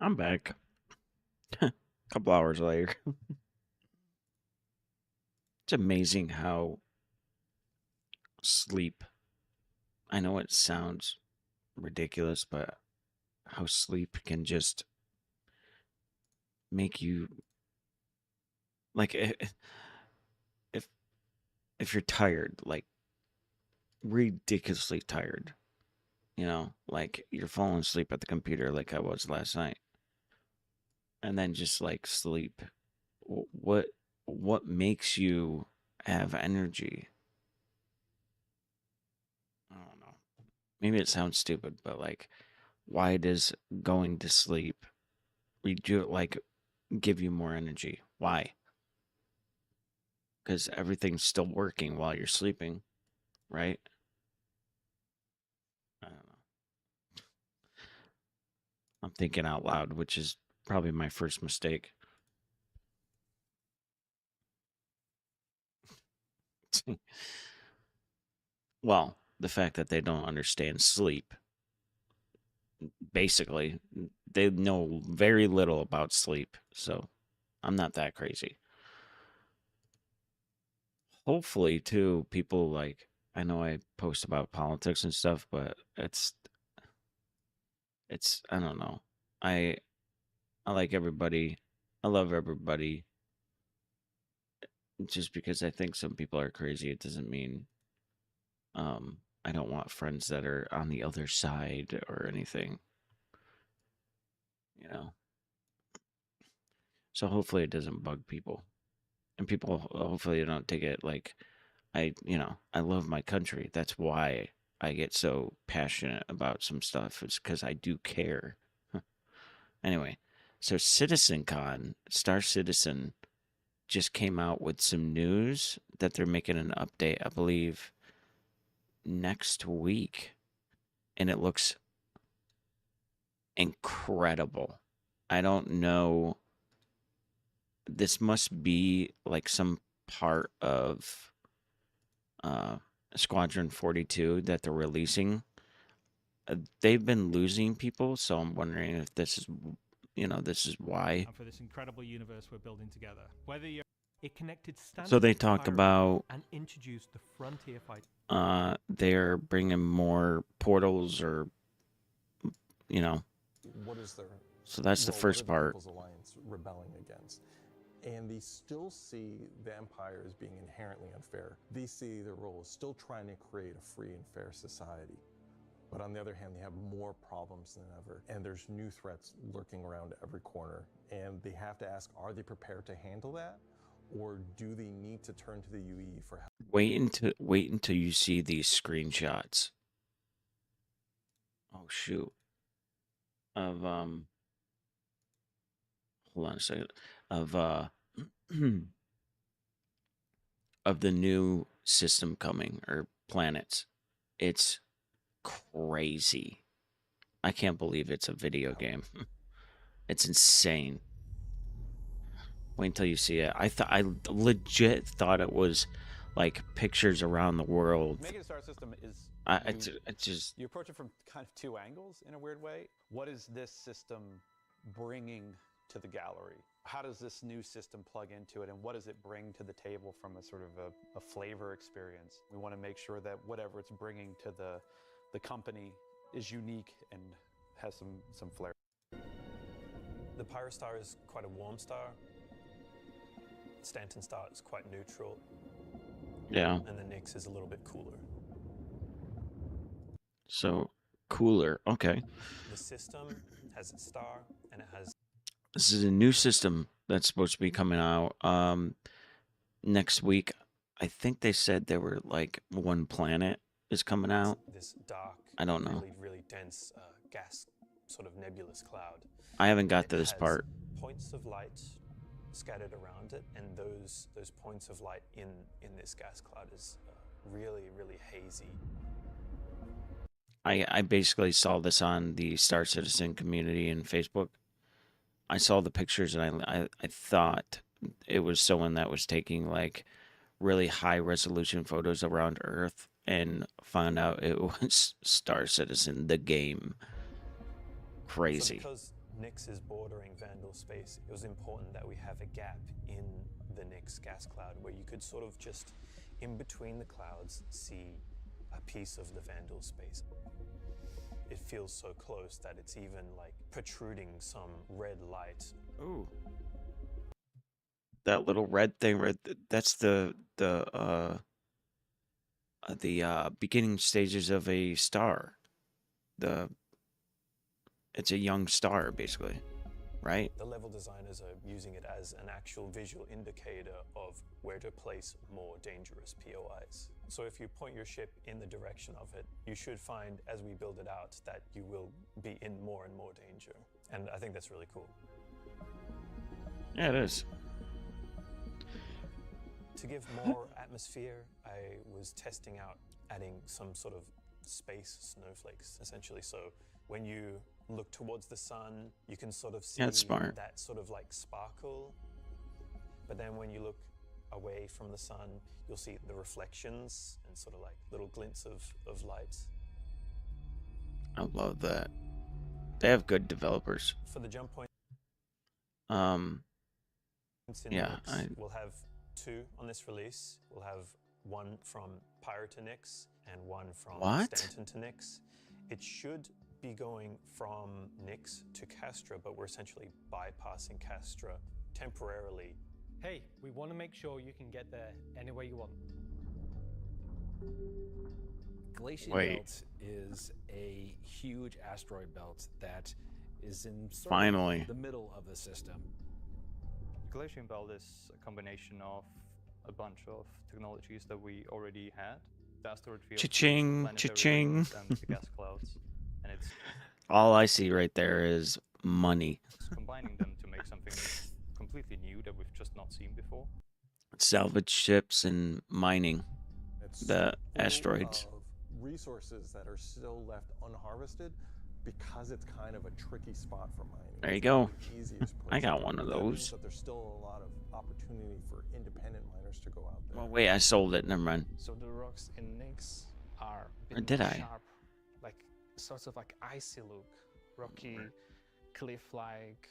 I'm back. A couple hours later. It's amazing how sleep, I know it sounds ridiculous, but how sleep can just make you like if if you're tired, like ridiculously tired, like you're falling asleep at the computer like I was last night and then just like sleep. What what makes you have energy? I don't know. Maybe it sounds stupid, but like why does going to sleep like give you more energy? Why? Because everything's still working while you're sleeping, right? I don't know. I'm thinking out loud, which is probably my first mistake. Well, the fact that they don't understand sleep, basically, they know very little about sleep. So I'm not that crazy. Hopefully, too, people like, I know I post about politics and stuff, but I don't know. I I like everybody. I love everybody. Just because I think some people are crazy, it doesn't mean I don't want friends that are on the other side or anything, you know. So hopefully it doesn't bug people. And people hopefully don't take it like I love my country. That's why I get so passionate about some stuff. It's because I do care. Anyway, so Citizencon, Star Citizen just came out with some news that they're making an update, I believe, next week. And it looks incredible. I don't know. This must be like some part of uh, Squadron 42 that they're releasing. They've been losing people, so I'm wondering if this is why. And for this incredible universe we're building together. Whether you're it connected So standards they of talk piracy about and introduced the frontier fight. they're bringing more portals or you know. What is their So that's the role? What first are the part. People's Alliance rebelling against? And they still see the Empire as being inherently unfair. They see their role as still trying to create a free and fair society. But on the other hand, they have more problems than ever. And there's new threats lurking around every corner. And they have to ask, are they prepared to handle that? Or do they need to turn to the UE for help? Wait until you see these screenshots. Oh shoot. Of hold on a second. Of of the new system coming or planets. It's crazy. I can't believe it's a video game. It's insane. Wait until you see it. I legit thought it was like pictures around the world. Making a star system is I just you approach it from kind of two angles in a weird way. What is this system bringing to the gallery? How does this new system plug into it, and what does it bring to the table from a sort of a flavor experience? We want to make sure that whatever it's bringing to the company is unique and has some flair. The Pyro Star is quite a warm star. Stanton Star is quite neutral. yeah. And the Nyx is a little bit cooler. So cooler. Okay. The system has its star, and it has. This is a new system that's supposed to be coming out next week. I think they said there were like one planet is coming out. This dark, I don't know. really, really dense gas, sort of nebulous cloud. I haven't got to It this has part. Points of light scattered around it, and those points of light in this gas cloud is really, really hazy. I basically saw this on the Star Citizen community in Facebook. I saw the pictures and I thought it was someone that was taking like really high resolution photos around Earth and found out it was Star Citizen, the game. Crazy. So because Nyx is bordering Vandal space, it was important that we have a gap in the Nyx gas cloud where you could sort of just, in between the clouds, see a piece of the Vandal space. It feels so close that it's even like protruding some red light. Ooh. That little red thing right that's the beginning stages of a star. It's a young star basically, right? The level designers are using it as an actual visual indicator of where to place more dangerous POIs. So if you point your ship in the direction of it, you should find, as we build it out, that you will be in more and more danger. And I think that's really cool. Yeah, it is. To give more atmosphere, I was testing out adding some sort of space snowflakes, essentially. So when you look towards the sun, you can sort of see That's smart. that sort of like sparkle. But then when you look away from the sun, you'll see the reflections and sort of like little glints of light. I love that. They have good developers. For the jump points in Yeah, Nyx, we'll have 2 on this release. We'll have one from Pyre to Nyx and one from What? Stanton to Nyx. It should be going from Nyx to Castra, but we're essentially bypassing Castra temporarily. Hey, we want to make sure you can get there any way you want. Glacian Wait. Belt is a huge asteroid belt that is in sort Finally. of the middle of the system. Glacian Belt is a combination of a bunch of technologies that we already had. The asteroid field, Cha-ching, planetary cha-ching. rings, and the gas clouds. And it's All I see right there is money. combining them to make something completely new that we've just not seen before. Salvage ships and mining It's the full asteroids. of resources that are still left unharvested because it's kind of a tricky spot for mining. There you It's go. not the easiest I place got to one do of it. That means those. that there's still a lot of opportunity for independent miners to go out there. Well, wait, I sold it. Never mind. So the rocks in Nyx are a Or bit did more I? sharp, like sorts of like icy look, rocky, cliff-like,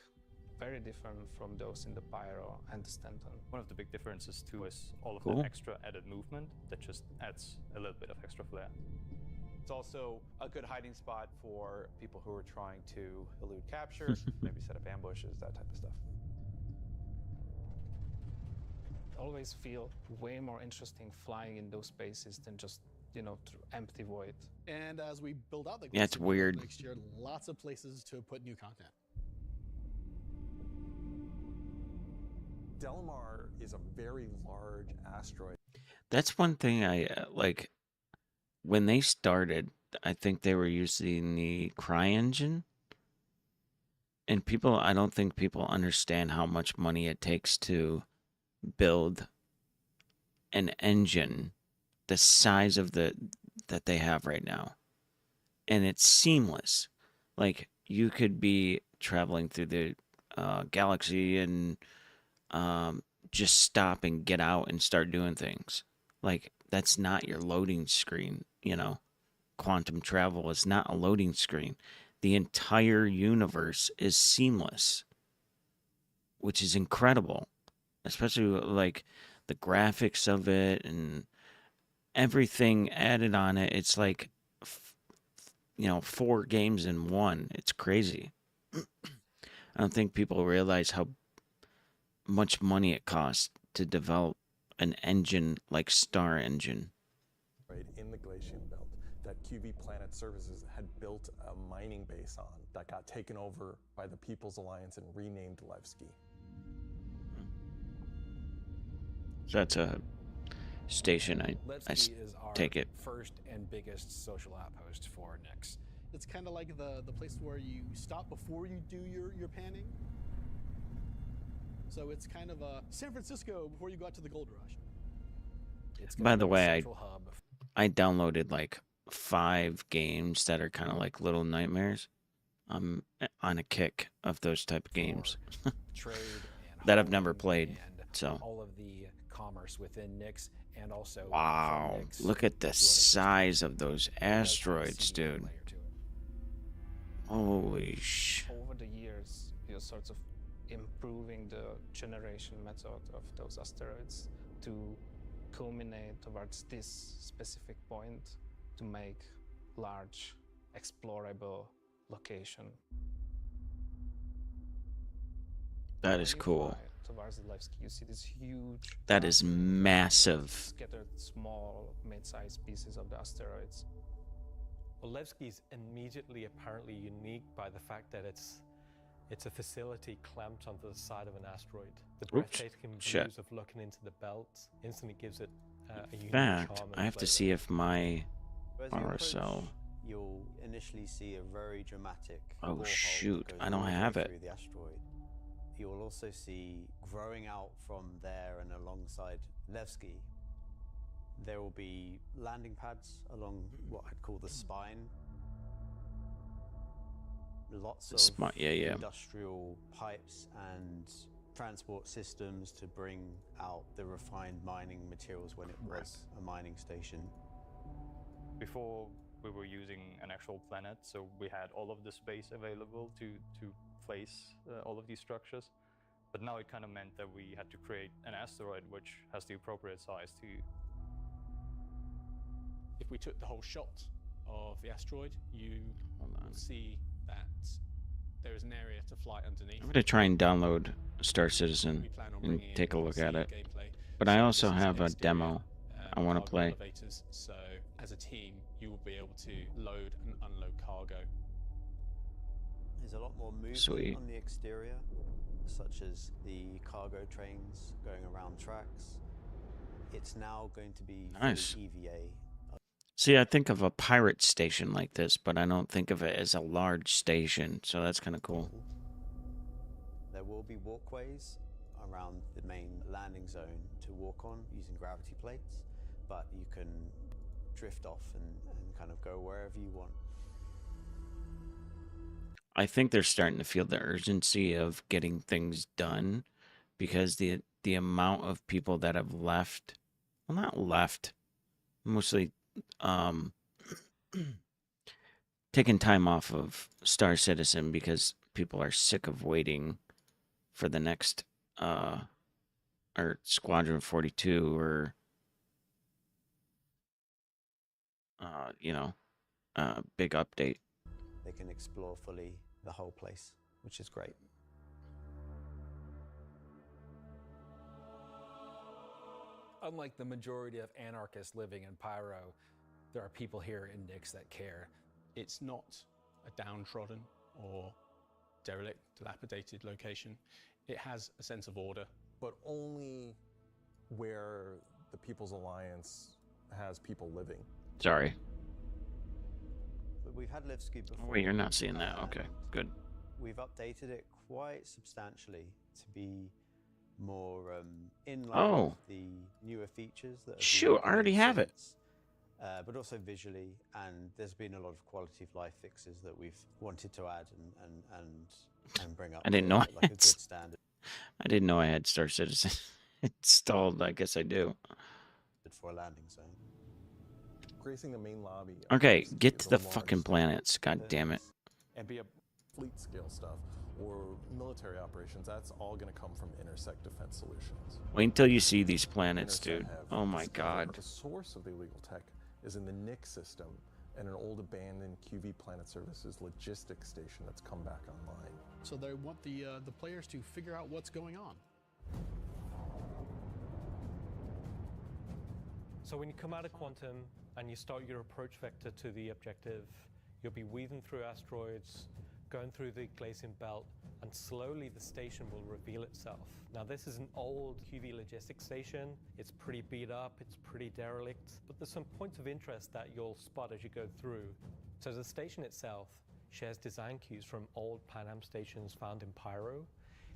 very different from those in the Pyro and the Stanton. One of the big differences too is all of Cool. the extra added movement that just adds a little bit of extra flair. It's also a good hiding spot for people who are trying to elude capture, maybe set up ambushes, that type of stuff. Always feel way more interesting flying in those spaces than just, you know, through empty void. And as we build out the Yeah, it's Glacian Belt weird. next year, lots of places to put new content. Delamar is a very large asteroid. That's one thing I like. When they started, I think they were using the CryEngine. And I don't think people understand how much money it takes to build an engine the size of that they have right now. And it's seamless. Like, you could be traveling through the galaxy and just stop and get out and start doing things. Like, that's not your loading screen, you know. Quantum travel is not a loading screen. The entire universe is seamless, which is incredible. Especially, like, the graphics of it and everything added on it. It's like, 4 games in one. It's crazy. I don't think people realize how much money it costs to develop an engine like Star Engine. Right in the Glacian Belt that QV Planet Services had built a mining base on that got taken over by the People's Alliance and renamed Levski. So that's a station. I Levski is our take it. first and biggest social outpost for Nyx. It's kind of like the place where you stop before you do your panning. So it's kind of a San Francisco before you go out to the gold rush. It's By the way, central hub. I downloaded like 5 games that are kind of like little nightmares. I'm on a kick of those type of games Trade and that I've never hauling played. and So, all of the commerce within Nyx and also from wow, Nyx look at the to other size of those systems. It does have a asteroids, CDN dude. layer to it. Holy sh! Over the years, you're sort of improving the generation method of those asteroids to culminate towards this specific point to make large, explorable location. That is cool. Towards Levski, you see this huge. That is massive. Scattered small, mid-sized pieces of the asteroids. Well, Levski is immediately apparently unique by the fact that it's a facility clamped onto the side of an asteroid. The breathtaking views of looking into the belt instantly gives it a unique charm. I have to see if my RSL. You'll initially see a very dramatic. Oh shoot! I don't have it. Through the asteroid. You will also see growing out from there and alongside Levski, there will be landing pads along what I'd call the spine. Lots of industrial pipes and transport systems to bring out the refined mining materials when it was a mining station. Before we were using an actual planet, so we had all of the space available to place all of these structures. But now it kind of meant that we had to create an asteroid which has the appropriate size to. If we took the whole shot of the asteroid, you will see that there is an area to fly underneath. I'm going to try and download Star Citizen and take a look at it. But I also have a demo I want to play. So as a team, you will be able to load and unload cargo. There's a lot more movement on the exterior, such as the cargo trains going around tracks. It's now going to be EVA. See, I think of a pirate station like this, but I don't think of it as a large station, so that's kind of cool. There will be walkways around the main landing zone to walk on using gravity plates, but you can drift off and kind of go wherever you want. I think they're starting to feel the urgency of getting things done because the amount of people that have left, well, not left, mostly taking time off of Star Citizen because people are sick of waiting for the next or Squadron 42 or big update. They can explore fully the whole place, which is great. Unlike the majority of anarchists living in Pyro, there are people here in Nyx that care. It's not a downtrodden or derelict, dilapidated location. It has a sense of order. But only where the People's Alliance has people living. Sorry. But we've had Levski before. Oh, wait, you're not seeing that. Okay, good. We've updated it quite substantially to be more in line with the newer features that shoot, I already have it. But also visually, and there's been a lot of quality of life fixes that we've wanted to add and bring up. I didn't know like a good standard. I didn't know I had Star Citizen installed. I guess I do. For a landing zone. Gracing the main lobby. Okay, get to the fucking planets. God damn it. And be a fleet scale stuff or military operations. That's all going to come from Intersect Defense Solutions. Wait until you see these planets, dude. Oh my god. The source of the illegal tech is in the Nyx system and an old abandoned QV Planet Services logistics station that's come back online. So they want the players to figure out what's going on. So when you come out of Quantum and you start your approach vector to the objective, you'll be weaving through asteroids, going through the Glacian belt, and slowly the station will reveal itself. Now this is an old QV logistics station. It's pretty beat up, it's pretty derelict, but there's some points of interest that you'll spot as you go through. So the station itself shares design cues from old Pan Am stations found in Pyro.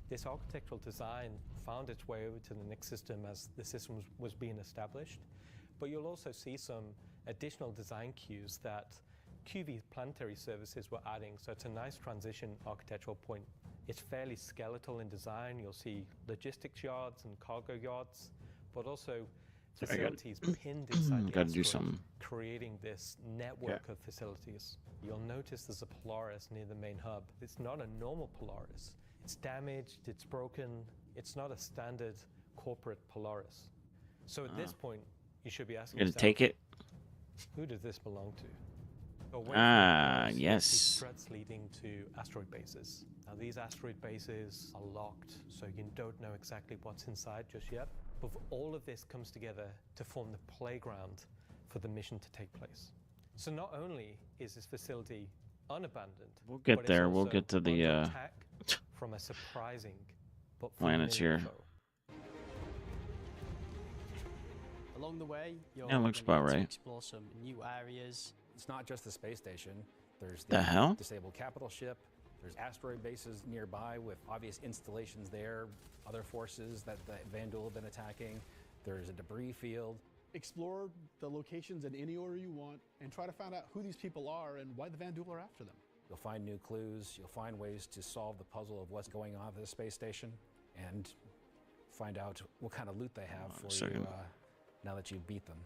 This architectural design found its way over to the Nyx system as the system was being established. But you'll also see some additional design cues that QV planetary services were adding, so it's a nice transition architectural point. It's fairly skeletal in design. You'll see logistics yards and cargo yards, but also facilities pinned inside the Gotta do asteroid, something. creating this network of facilities. You'll notice there's a Polaris near the main hub. It's not a normal Polaris. It's damaged, it's broken. It's not a standard corporate Polaris. So at this point, you should be asking yourself, take it? who does this belong to? Yes. Struts leading to asteroid bases. Now these asteroid bases are locked, so you don't know exactly what's inside just yet. But all of this comes together to form the playground for the mission to take place. So not only is this facility unabandoned, We'll get there. We'll get to the attack from a surprising but planets here. foe. Along the way, you're Yeah, looks gonna about get to right. explore some new areas. It's not just the space station. There's The hell? disabled capital ship. There's asteroid bases nearby with obvious installations there, other forces that the Vandal have been attacking. There's a debris field. Explore the locations in any order you want and try to find out who these people are and why the Vandal are after them. You'll find new clues. You'll find ways to solve the puzzle of what's going on at the space station and find out what kind of loot they have for you now that you've beat them.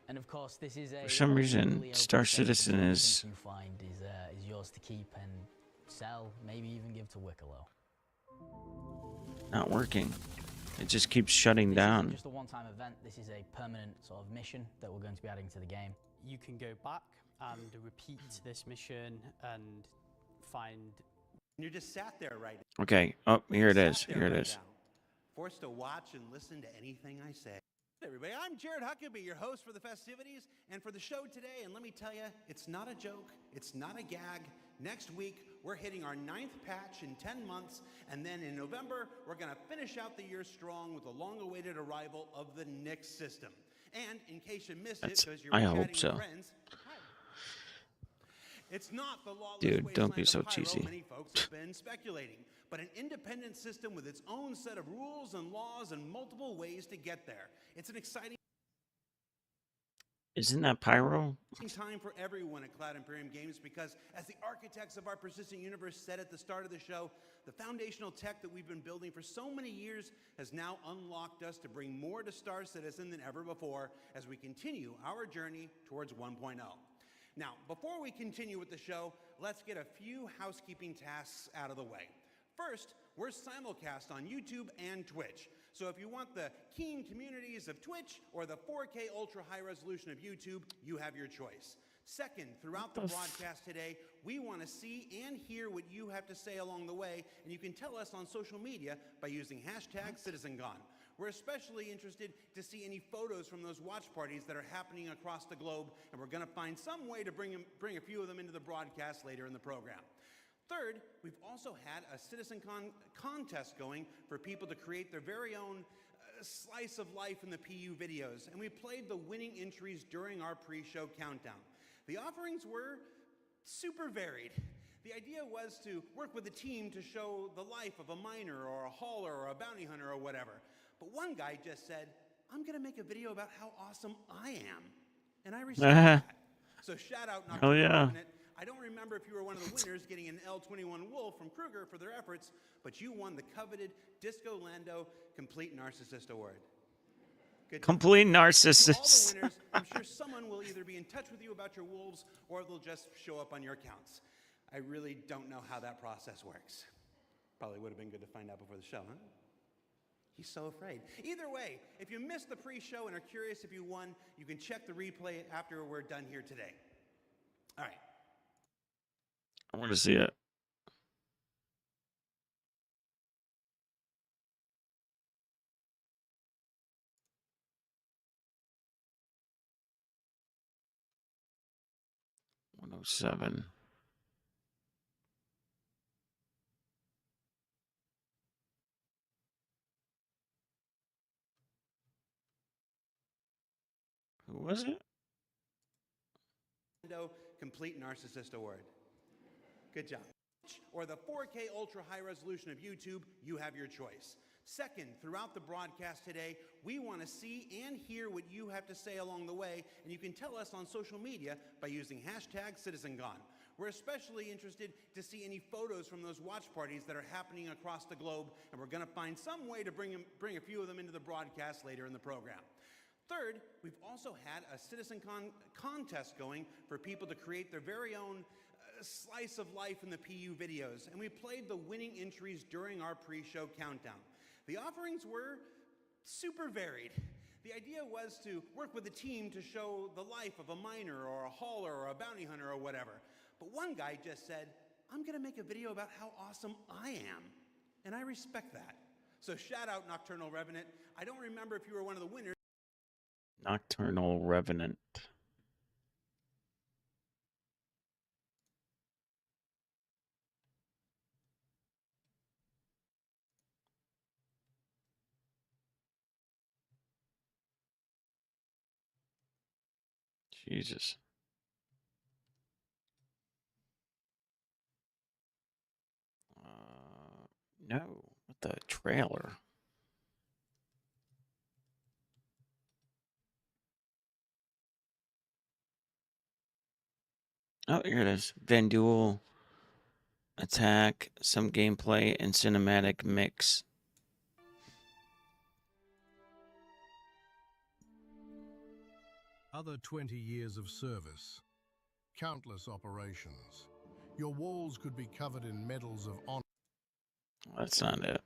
And of course, this is a For some reason, completely open Star space, Citizen so anything is you find is yours to keep and sell, maybe even give to Wicklow. not working. It just keeps shutting This down. isn't just a one-time event. This is a permanent sort of mission that we're going to be adding to the game. You can go back and repeat this mission and find. You just sat there right now. Okay. Oh, here it is. Here it is. Forced to watch and listen to anything I say. Hey everybody, I'm Jared Huckabee, your host for the festivities and for the show today. And let me tell you, it's not a joke. It's not a gag. Next week, we're hitting our 9th patch in 10 months. And then in November, we're going to finish out the year strong with the long-awaited arrival of the Nix system. And in case you missed it, because you're I chatting hope with so. friends, it's not the lawless Dude, don't be wasteland of so Pyro cheesy. many folks have been speculating, but an independent system with its own set of rules and laws and multiple ways to get there. It's an exciting Isn't that Pyro? time for everyone at Cloud Imperium Games because, as the architects of our persistent universe said at the start of the show, the foundational tech that we've been building for so many years has now unlocked us to bring more to Star Citizen than ever before as we continue our journey towards 1.0. Now, before we continue with the show, let's get a few housekeeping tasks out of the way. First, we're simulcast on YouTube and Twitch. So if you want the keen communities of Twitch or the 4K ultra high resolution of YouTube, you have your choice. Second, throughout the broadcast today, we want to see and hear what you have to say along the way, and you can tell us on social media by using hashtag Citizencon. We're especially interested to see any photos from those watch parties that are happening across the globe, and we're going to find some way to bring a few of them into the broadcast later in the program. Third, we've also had a Citizencon contest going for people to create their very own slice of life in the PU videos, and we played the winning entries during our pre-show countdown. The offerings were super varied. The idea was to work with a team to show the life of a miner or a hauler or a bounty hunter or whatever. But one guy just said, I'm going to make a video about how awesome I am. And I respect that. So shout out Oh, Nocturnal yeah. Covenant. I don't remember if you were one of the winners getting an L21 Wolf from Kruger for their efforts, but you won the coveted Disco Lando Complete Narcissist Award. Good job. Complete To all narcissist. the winners, I'm sure someone will either be in touch with you about your wolves or they'll just show up on your accounts. I really don't know how that process works. Probably would have been good to find out before the show, huh? He's so afraid. Either way, if you missed the pre-show and are curious if you won, you can check the replay after we're done here today. All right. I want to see it. $107. Who was it? Lando Complete Narcissist Award. Good job. Or the 4K ultra high resolution of YouTube, you have your choice. Second, throughout the broadcast today, we want to see and hear what you have to say along the way, and you can tell us on social media by using hashtag Citizencon. We're especially interested to see any photos from those watch parties that are happening across the globe, and we're going to find some way to bring a few of them into the broadcast later in the program. Third, we've also had a Citizencon contest going for people to create their very own slice of life in the PU videos, and we played the winning entries during our pre-show countdown. The offerings were super varied. The idea was to work with a team to show the life of a miner or a hauler or a bounty hunter or whatever. But one guy just said, I'm gonna make a video about how awesome I am. And I respect that. So shout out Nocturnal Revenant. I don't remember if you were one of the winners. Nocturnal Revenant. Jesus. No, what the trailer? Oh, here it is. Vanduul attack, some gameplay, and cinematic mix. Other 20 years of service, countless operations. Your walls could be covered in medals of honor. That's not it.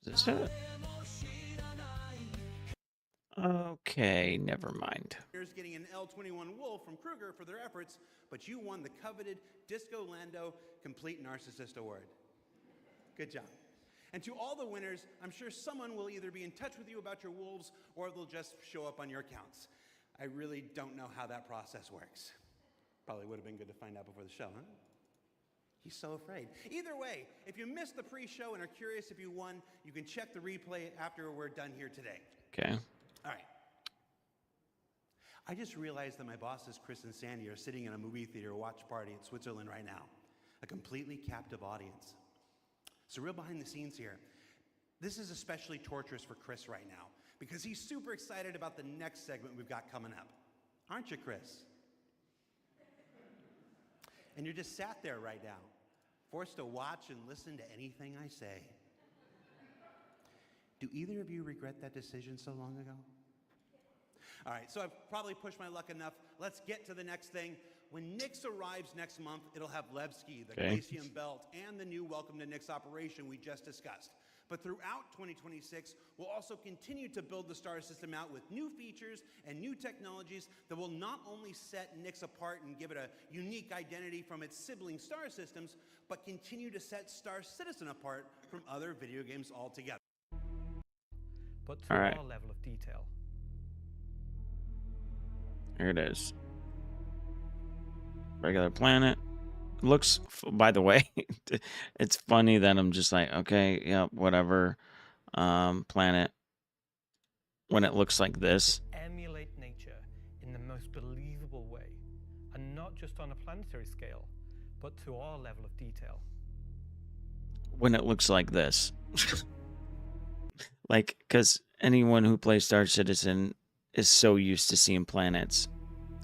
Is this it? Okay, never mind. Getting an L21 wool from Kruger for their efforts, but you won the coveted Disco Lando Complete Narcissist Award. Good job. And to all the winners, I'm sure someone will either be in touch with you about your wolves or they'll just show up on your accounts. I really don't know how that process works. Probably would have been good to find out before the show, huh? He's so afraid. Either way, if you missed the pre-show and are curious if you won, you can check the replay after we're done here today. Okay. All right. I just realized that my bosses, Chris and Sandy, are sitting in a movie theater watch party in Switzerland right now. A completely captive audience. So real behind the scenes here. This is especially torturous for Chris right now because he's super excited about the next segment we've got coming up. Aren't you, Chris? And you're just sat there right now, forced to watch and listen to anything I say. Do either of you regret that decision so long ago? All right, so I've probably pushed my luck enough. Let's get to the next thing. When Nyx arrives next month, it'll have Levski, the Glacium Belt, and the new Welcome to Nyx operation we just discussed. But throughout 2026, we'll also continue to build the star system out with new features and new technologies that will not only set Nyx apart and give it a unique identity from its sibling star systems, but continue to set Star Citizen apart from other video games altogether. But to our level of detail. Here it is. Regular planet. Looks, by the way, it's funny that I'm just like, okay, yeah, whatever. Planet. When it looks like this. Emulate nature in the most believable way. And not just on a planetary scale, but to our level of detail. When it looks like this. Like, because anyone who plays Star Citizen is so used to seeing planets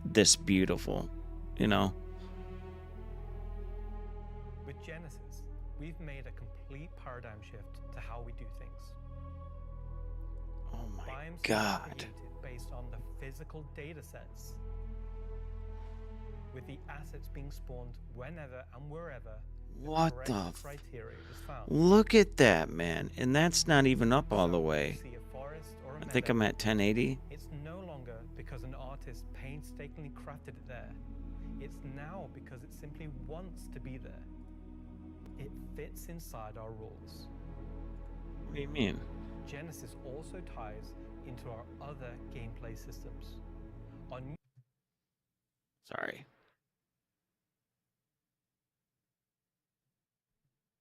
this beautiful, you know? With Genesis, we've made a complete paradigm shift to how we do things. Oh my Biomes God. based on the physical data sets, with the assets being spawned whenever and wherever What the criteria is found. Look at that, man. And that's not even up all the way. I think I'm at 1080. It's no longer because an artist painstakingly crafted it there. It's now because it simply wants to be there. It fits inside our rules. What do you mean? Genesis also ties into our other gameplay systems. Sorry.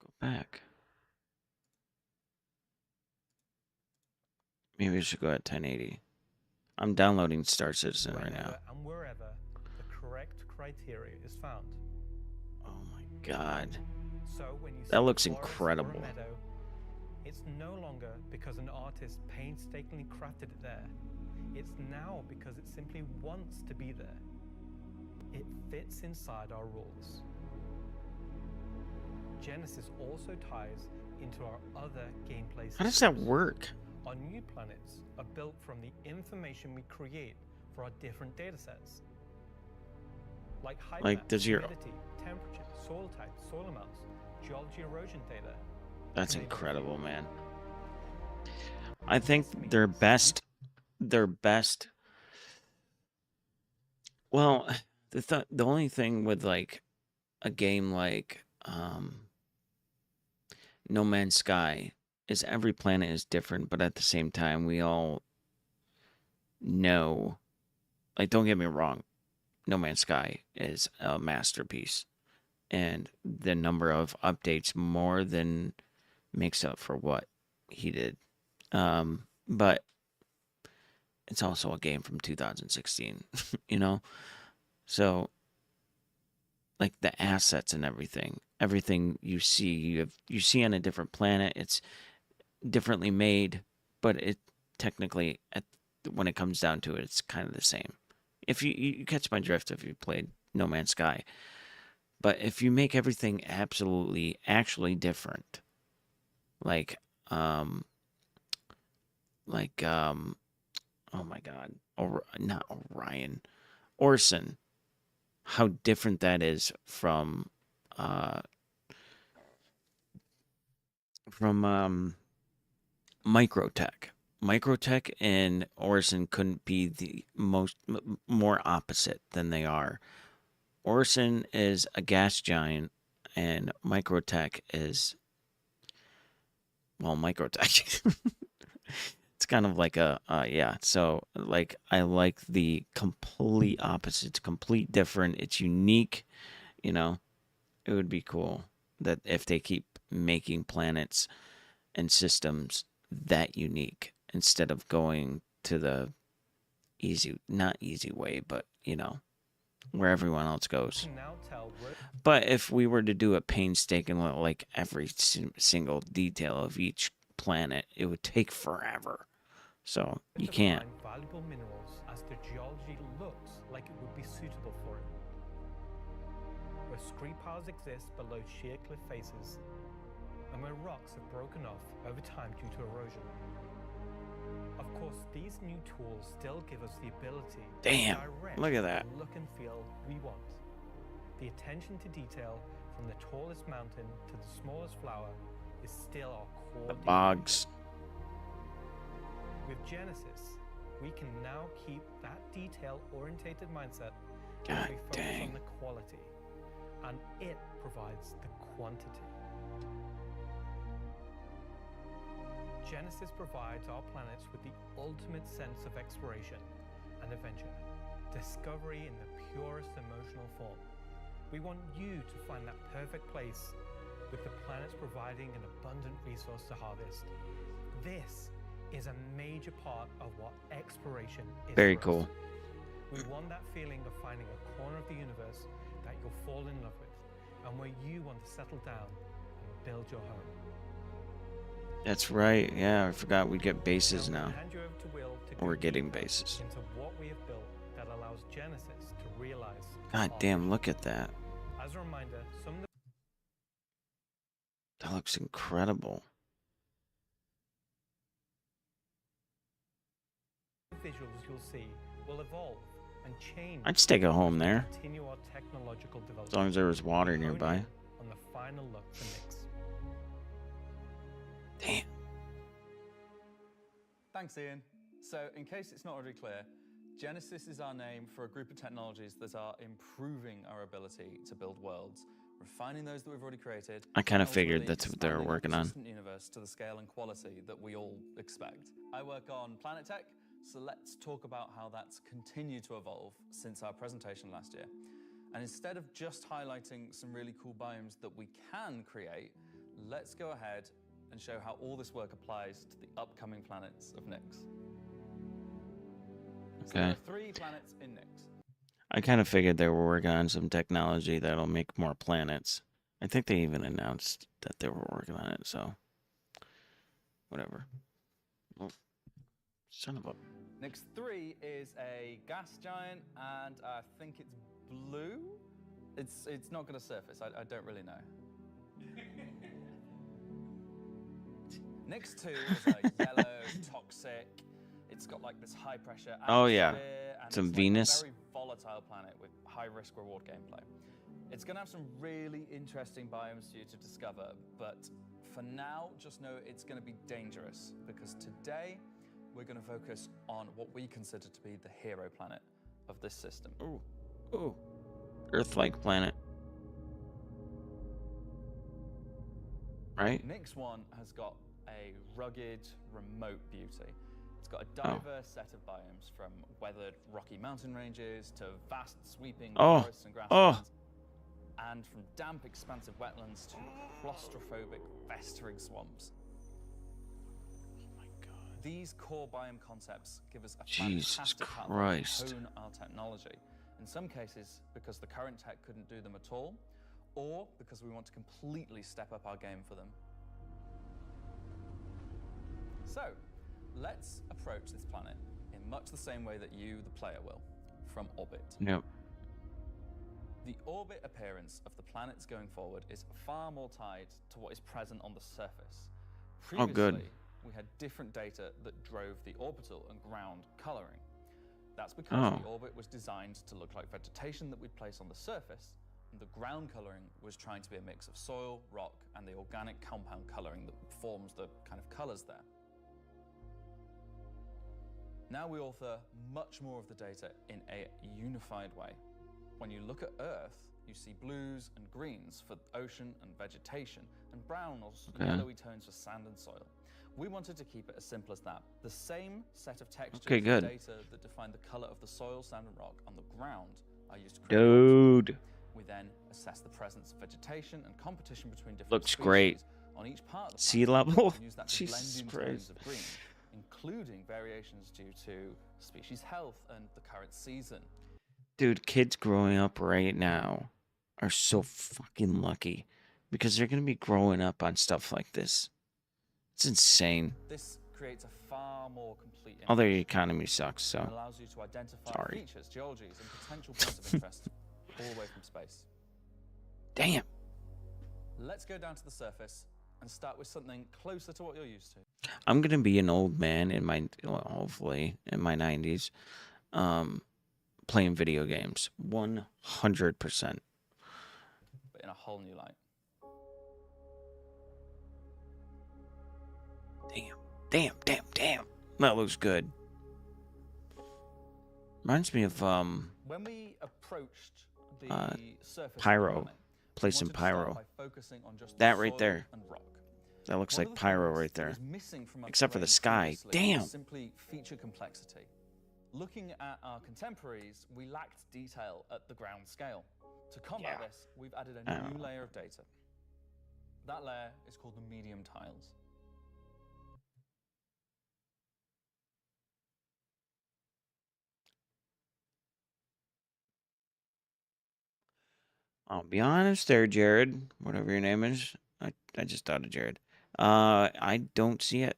Go back. Maybe I should go at 1080. I'm downloading Star Citizen right now. And wherever the correct criteria is found. Oh my God. So when you That looks see a forest or a incredible. meadow, it's no longer because an artist painstakingly crafted it there. It's now because it simply wants to be there. it fits inside our rules. Genesis also ties into our other gameplay systems. How does that work? Our new planets are built from the information we create for our different datasets. Like height Like, maps, does your... humidity, temperature, soil type, soil amounts, geology erosion data. That's incredible, man. I think their best... Well, the only thing with, like, a game like No Man's Sky is every planet is different, but at the same time, we all know... Like, don't get me wrong, No Man's Sky is a masterpiece. And the number of updates more than makes up for what he did. But it's also a game from 2016, you know? So, like, the assets and everything you see, you see on a different planet, it's differently made, but it technically, when it comes down to it, it's kind of the same. If you catch my drift if you played No Man's Sky. But if you make everything actually different, like, oh my God, not Orion, Orson, how different that is from Microtech. Microtech and Orson couldn't be the more opposite than they are. Orson is a gas giant, and Microtech is, well, Microtech. It's kind of like yeah. So, like, I like the complete opposite. It's complete different. It's unique. You know, it would be cool that if they keep making planets and systems that unique instead of going to the not easy way, but, you know, where everyone else goes. But if we were to do a painstaking, like, every single detail of each planet, it would take forever. So you can't. Valuable minerals as the geology looks like it would be suitable for it. Where scree piles exist below sheer cliff faces, and where rocks have broken off over time due to erosion. Of course, these new tools still give us the ability to direct look at that. the look and feel we want. The attention to detail from the tallest mountain to the smallest flower is still our core. The bogs. With Genesis, we can now keep that detail-orientated mindset God as we focus dang. on the quality, and it provides the quantity. Genesis provides our planets with the ultimate sense of exploration and adventure, discovery in the purest emotional form. We want you to find that perfect place, with the planets providing an abundant resource to harvest. This is a major part of what exploration is. Very for cool. us. We want that feeling of finding a corner of the universe that you'll fall in love with, and where you want to settle down and build your home. That's right. Yeah, I forgot we get bases now. Hand you over to Will to We're go getting deeper bases. into what we have built that allows Genesis to realize. God our damn, vision. look at that. As a reminder, some of That looks incredible. the visuals you'll see will evolve and change. I'd stay at home there. Continue our technological development. As long as there was water Hone in nearby. On the final look for Nyx. Damn. Thanks, Ian. So, in case it's not already clear, Genesis is our name for a group of technologies that are improving our ability to build worlds, refining those that we've already created. I kind of and figured ultimately that's what they were expanding our working on. persistent universe to the scale and quality that we all expect. I work on Planet Tech, so let's talk about how that's continued to evolve since our presentation last year. And instead of just highlighting some really cool biomes that we can create, let's go ahead and show how all this work applies to the upcoming planets of Nyx. So there Okay. are 3 planets in Nyx. I kind of figured they were working on some technology that'll make more planets. I think they even announced that they were working on it, so whatever. Oh, son of a... Nyx 3 is a gas giant, and I think it's blue, it's not going to surface. I don't really know. Next to is a yellow, toxic. It's got like this high pressure atmosphere. Oh yeah, and some it's Venus. Like a very volatile planet with high risk reward gameplay. It's going to have some really interesting biomes for you to discover, but for now, just know it's going to be dangerous because today we're going to focus on what we consider to be the hero planet of this system. Ooh, ooh, Earth-like planet. Right? Next one has got a rugged, remote beauty. It's got a diverse set of biomes from weathered rocky mountain ranges to vast sweeping forests and grasslands, and from damp, expansive wetlands to claustrophobic, festering swamps. Oh my God. These core biome concepts give us a fantastic platform to hone our technology. In some cases, because the current tech couldn't do them at all, or because we want to completely step up our game for them. So, let's approach this planet in much the same way that you, the player, will, from orbit. Yep. The orbit appearance of the planets going forward is far more tied to what is present on the surface. Previously, we had different data that drove the orbital and ground coloring. That's because the orbit was designed to look like vegetation that we'd place on the surface, and the ground coloring was trying to be a mix of soil, rock, and the organic compound coloring that forms the kind of colors there. Now we author much more of the data in a unified way. When you look at Earth, you see blues and greens for ocean and vegetation, and brown or yellowy tones for sand and soil. We wanted to keep it as simple as that. The same set of textures and data that define the color of the soil, sand, and rock on the ground are used to create We then assess the presence of vegetation and competition between different species on each part of the sea level. And use that to blend in tones of green, including variations due to species health and the current season. Dude, kids growing up right now are so fucking lucky because they're going to be growing up on stuff like this. It's insane. This creates a far more complete image. Although the economy sucks, so. And allows you to identify features, geologies, and potential points of interest all the way from space. Damn. Let's go down to the surface and start with something closer to what you're used to. I'm going to be an old man in my, hopefully, in my 90s, playing video games. 100%. But in a whole new light. Damn. That looks good. Reminds me of, when we approached the surface Pyro. Play some Pyro. That right there. That looks like Pyro right there. Except for the sky. Damn. Simply feature complexity. Looking at our contemporaries, we lacked detail at the ground scale. To combat this, we've added a new layer of data. That layer is called the medium tiles. I'll be honest there, Jared. Whatever your name is. I just thought of Jared. I don't see it.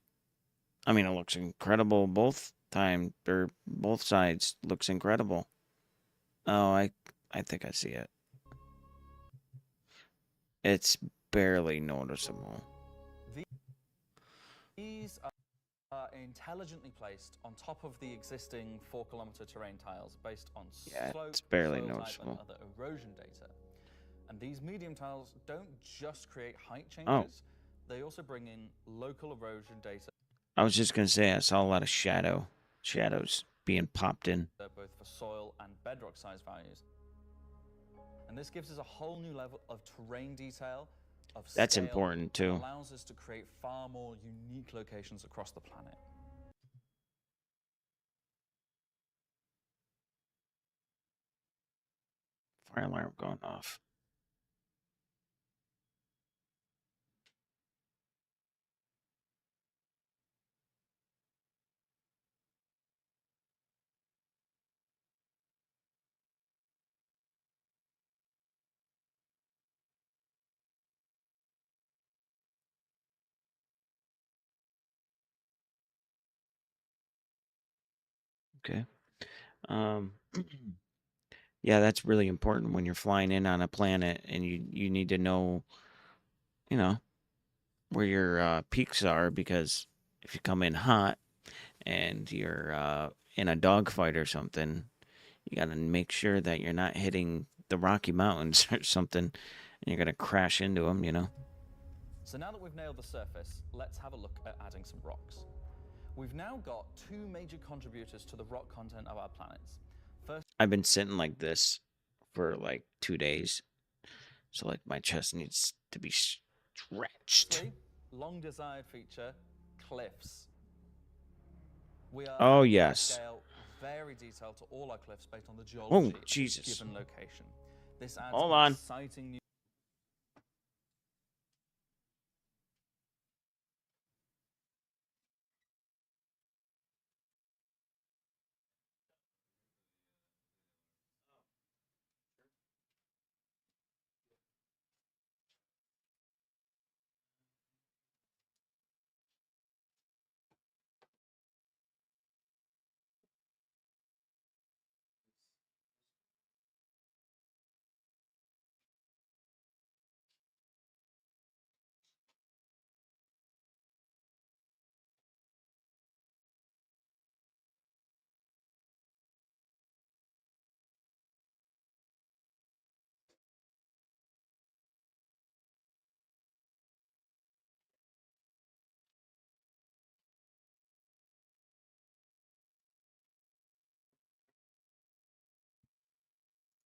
I mean, it looks incredible both sides looks incredible. Oh, I think I see it. It's barely noticeable. These are intelligently placed on top of the existing 4-kilometer terrain tiles based on slope, it's barely soil noticeable. type, and other erosion data. And these medium tiles don't just create height changes, they also bring in local erosion data. I was just going to say, I saw a lot of shadows being popped in. Both for soil and bedrock size values. And this gives us a whole new level of terrain detail, of That's scale, important too. and allows us to create far more unique locations across the planet. Fire alarm going off. Okay. Yeah, that's really important when you're flying in on a planet and you need to know, you know, where your peaks are, because if you come in hot and you're in a dogfight or something, you got to make sure that you're not hitting the Rocky Mountains or something, and you're going to crash into them, you know? So now that we've nailed the surface, let's have a look at adding some rocks. We've now got two major contributors to the rock content of our planets. First, I've been sitting like this for like 2 days, so like my chest needs to be stretched. long desired feature, cliffs. We are Oh, adding yes. scale, very detailed to all our cliffs based on the Oh, geology of a Jesus. given location. This adds Hold an on. exciting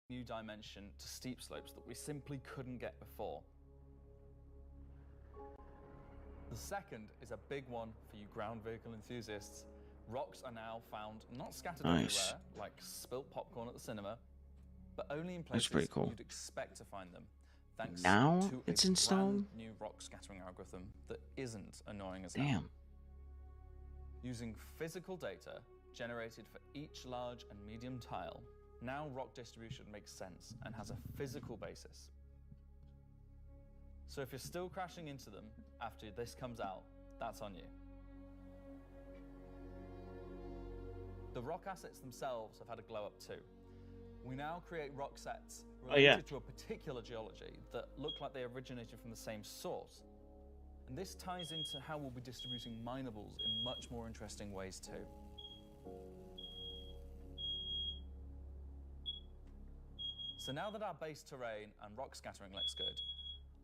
new dimension to steep slopes that we simply couldn't get before. The second is a big one for you ground vehicle enthusiasts. Rocks are now found not scattered Nice. everywhere, like spilt popcorn at the cinema, but only in That's places pretty cool. you'd expect to find them, thanks Now to it's a installed? brand new rock scattering algorithm that isn't annoying as hell. Damn. Using physical data generated for each large and medium tile, now rock distribution makes sense and has a physical basis. So if you're still crashing into them after this comes out, that's on you. The rock assets themselves have had a glow up too. We now create rock sets related to a particular geology that look like they originated from the same source. And this ties into how we'll be distributing minables in much more interesting ways too. So now that our base terrain and rock scattering looks good,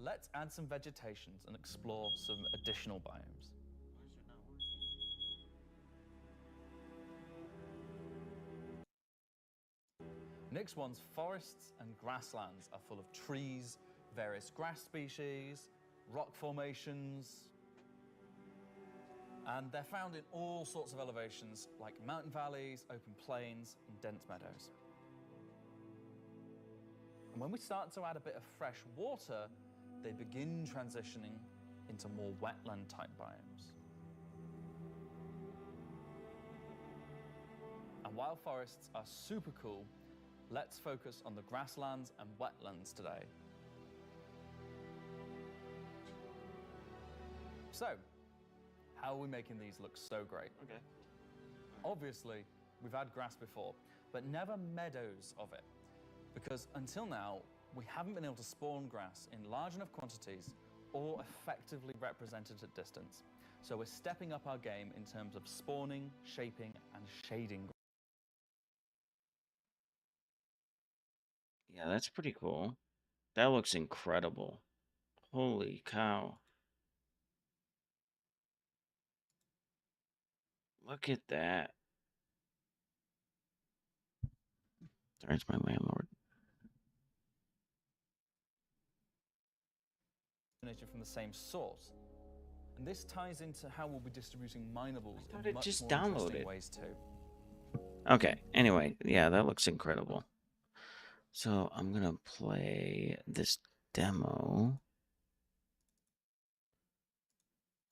let's add some vegetations and explore some additional biomes. Next one's forests and grasslands are full of trees, various grass species, rock formations, and they're found in all sorts of elevations like mountain valleys, open plains, and dense meadows. And when we start to add a bit of fresh water, they begin transitioning into more wetland-type biomes. And while forests are super cool, let's focus on the grasslands and wetlands today. So, how are we making these look so great? Okay. Obviously, we've had grass before, but never meadows of it. Because until now, we haven't been able to spawn grass in large enough quantities or effectively represented at distance. So we're stepping up our game in terms of spawning, shaping, and shading. Yeah, that's pretty cool. That looks incredible. Holy cow. Look at that. There's my landlord. From the same source. And this ties into how we'll be distributing minables in much just more interesting downloaded. ways too. Okay, anyway, yeah, that looks incredible. So I'm gonna play this demo.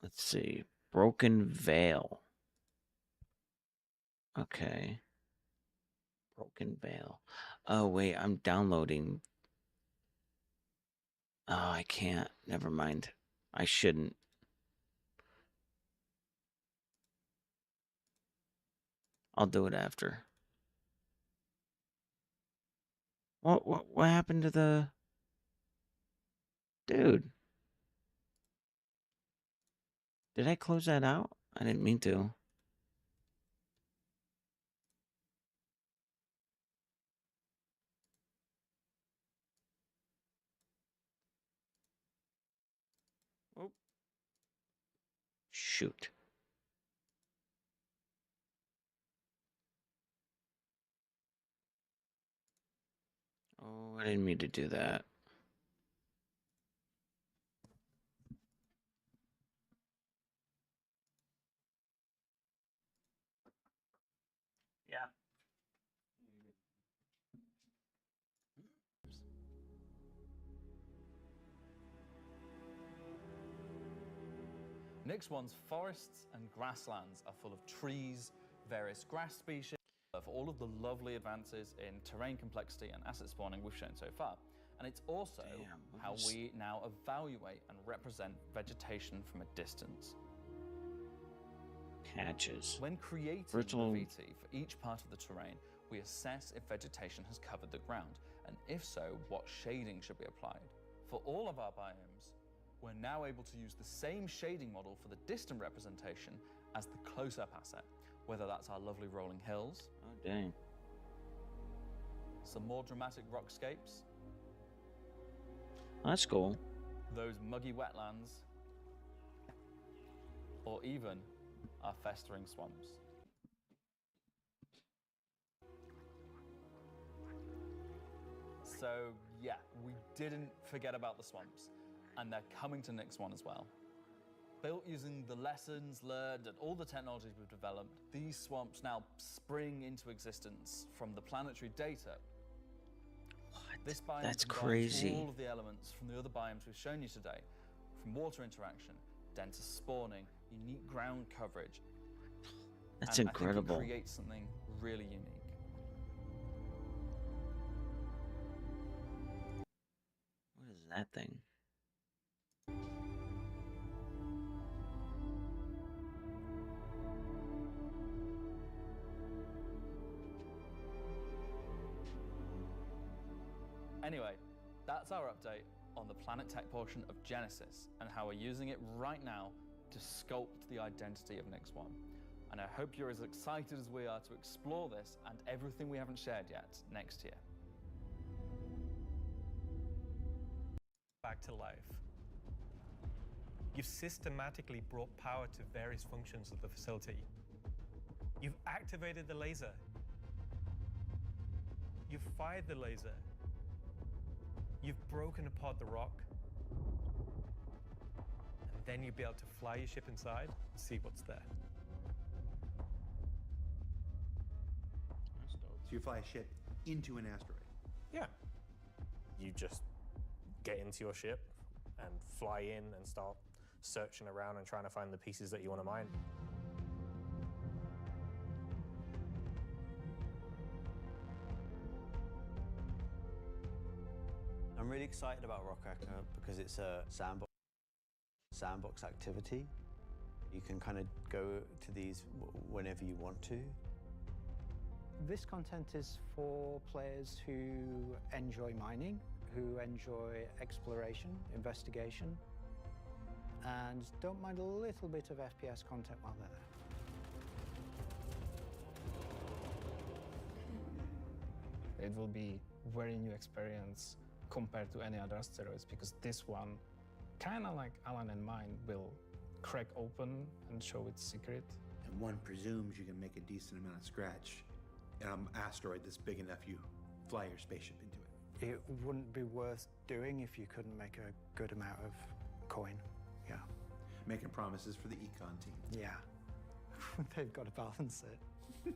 Let's see. Broken Veil. Okay. Broken Veil. Oh, wait, I'm downloading. Oh, I can't. Never mind. I shouldn't. I'll do it after. What happened to the dude? Did I close that out? I didn't mean to. Oh. Shoot. Oh, I didn't mean to do that. Yeah. Nyx 1's forests and grasslands are full of trees, various grass species, for all of the lovely advances in terrain complexity and asset spawning we've shown so far. And it's also how we now evaluate and represent vegetation from a distance. Patches. When creating the VT for each part of the terrain, we assess if vegetation has covered the ground, and if so, what shading should be applied. For all of our biomes, we're now able to use the same shading model for the distant representation as the close-up asset, whether that's our lovely rolling hills. Oh, dang. Some more dramatic rockscapes. That's cool. Those muggy wetlands. Or even our festering swamps. So yeah, we didn't forget about the swamps, and they're coming to Nyx 1 as well. Built using the lessons learned and all the technologies we've developed, these swamps now spring into existence from the planetary data. What? This biome That's combines crazy. all of the elements from the other biomes we've shown you today, from water interaction, denser spawning, unique ground coverage. That's and incredible. I think it creates something really unique. What is that thing? Anyway, that's our update on the Planet Tech portion of Genesis and how we're using it right now to sculpt the identity of Nyx 1. And I hope you're as excited as we are to explore this and everything we haven't shared yet next year. Back to life. You've systematically brought power to various functions of the facility. You've activated the laser. You've fired the laser. You've broken apart the rock. And then you'll be able to fly your ship inside and see what's there. So you fly a ship into an asteroid? Yeah. You just get into your ship and fly in and start searching around and trying to find the pieces that you want to mine. I'm really excited about Rock Echo because it's a sandbox activity. You can kind of go to these whenever you want to. This content is for players who enjoy mining, who enjoy exploration, investigation, and don't mind a little bit of FPS content while they're there. It will be a very new experience compared to any other asteroids, because this one, kind of like Alan and mine, will crack open and show its secret. And one presumes you can make a decent amount of scratch in an asteroid that's big enough you fly your spaceship into it. It wouldn't be worth doing if you couldn't make a good amount of coin, yeah. Making promises for the econ team. Yeah, they've got to balance it.